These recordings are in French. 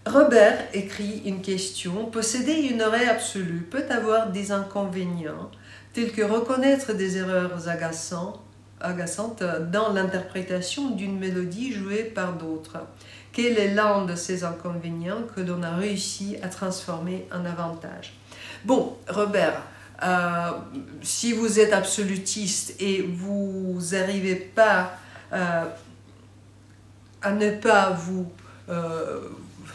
Robert écrit une question. Posséder une oreille absolue peut avoir des inconvénients, tels que reconnaître des erreurs agaçantes dans l'interprétation d'une mélodie jouée par d'autres. Quel est l'un de ces inconvénients que l'on a réussi à transformer en avantage? Bon, Robert, si vous êtes absolutiste et vous n'arrivez pas à ne pas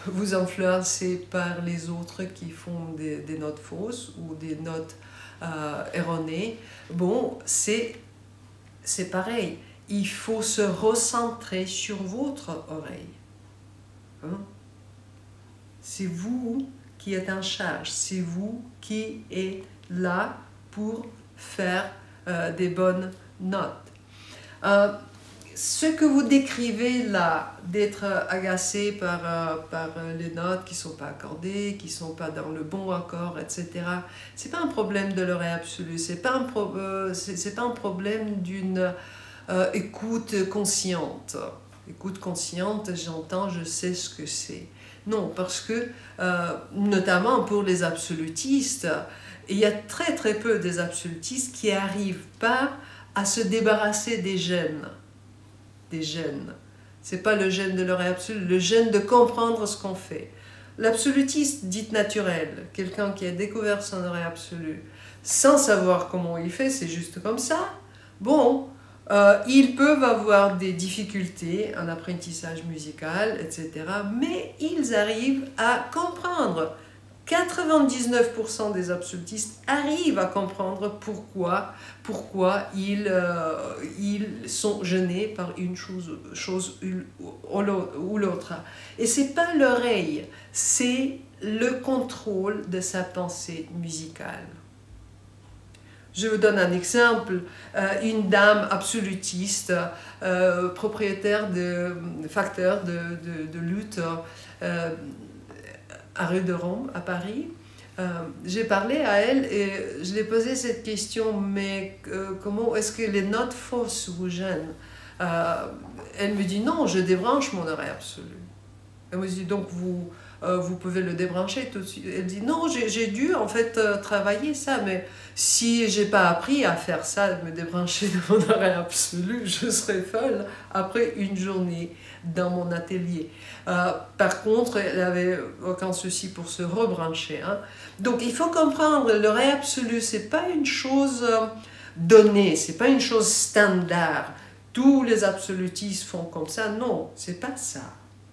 vous influencer par les autres qui font des notes fausses ou des notes erronées, bon, c'est pareil. Il faut se recentrer sur votre oreille. Hein? C'est vous qui êtes en charge, c'est vous qui êtes là pour faire des bonnes notes. Ce que vous décrivez là, d'être agacé par les notes qui ne sont pas accordées, qui ne sont pas dans le bon accord, etc., ce n'est pas un problème de l'oreille absolue, ce n'est pas un problème d'une écoute consciente. Écoute consciente, j'entends, je sais ce que c'est. Non, parce que, notamment pour les absolutistes, il y a très très peu des absolutistes qui n'arrivent pas à se débarrasser des gènes. C'est pas le gène de l'oreille absolue, le gène de comprendre ce qu'on fait. L'absolutiste dit naturel, quelqu'un qui a découvert son oreille absolue, sans savoir comment il fait, c'est juste comme ça. Bon, ils peuvent avoir des difficultés en apprentissage musical, etc. Mais ils arrivent à comprendre. 99% des absolutistes arrivent à comprendre pourquoi ils sont gênés par une chose ou l'autre. Et ce n'est pas l'oreille, c'est le contrôle de sa pensée musicale. Je vous donne un exemple, une dame absolutiste, propriétaire de facteurs de lutte à rue de Rome, à Paris. J'ai parlé à elle et je lui ai posé cette question, mais comment est-ce que les notes fausses vous gênent? Elle me dit non, je débranche mon oreille absolue. Elle me dit donc vous pouvez le débrancher tout de suite. Elle dit non, j'ai dû en fait travailler ça, mais si j'ai pas appris à faire ça, de me débrancher de mon oreille absolue, je serais folle après une journée dans mon atelier. Par contre, elle n'avait aucun souci pour se rebrancher. Hein. Donc il faut comprendre, l'oreille absolue, c'est pas une chose donnée, c'est pas une chose standard. Tous les absolutistes font comme ça, non, c'est pas ça.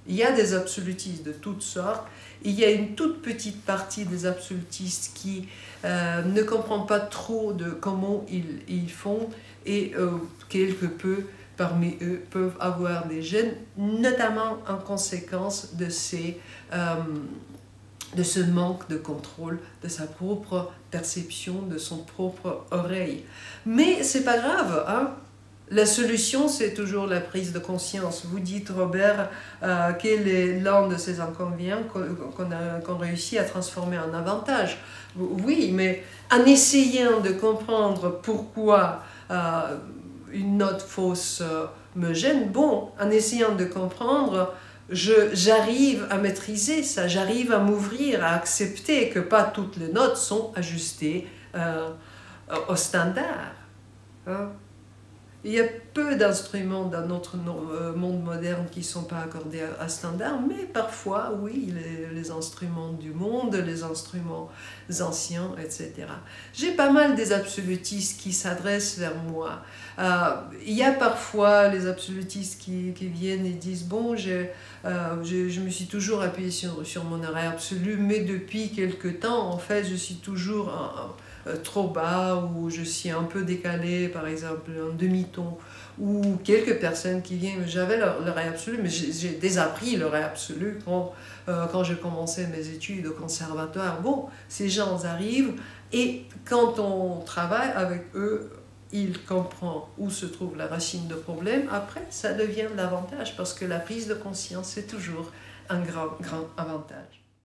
Il y a des absolutistes de toutes sortes. Il y a une toute petite partie des absolutistes qui ne comprennent pas trop de comment ils font et quelque peu parmi eux peuvent avoir des gènes, notamment en conséquence de ce manque de contrôle de sa propre perception, de son propre oreille. Mais c'est pas grave, hein? La solution, c'est toujours la prise de conscience. Vous dites, Robert, quel est l'un de ces inconvénients qu'on réussit à transformer en avantage? Oui, mais en essayant de comprendre pourquoi une note fausse me gêne, bon, en essayant de comprendre, j'arrive à maîtriser ça, j'arrive à m'ouvrir, à accepter que pas toutes les notes sont ajustées au standard. Hein? Il y a peu d'instruments dans notre monde moderne qui ne sont pas accordés à standard, mais parfois, oui, les instruments du monde, les instruments anciens, etc. J'ai pas mal des absolutistes qui s'adressent vers moi. Il y a parfois les absolutistes qui viennent et disent « Bon, je me suis toujours appuyé sur mon oreille absolue, mais depuis quelque temps, en fait, je suis toujours... trop bas, ou je suis un peu décalé, par exemple un demi-ton, ou quelques personnes qui viennent, j'avais l'oreille absolue, mais j'ai désappris l'oreille absolue quand j'ai commencé mes études au conservatoire. Bon, ces gens arrivent, et quand on travaille avec eux, ils comprennent où se trouve la racine de problème. Après, ça devient l'avantage, parce que la prise de conscience, c'est toujours un grand avantage.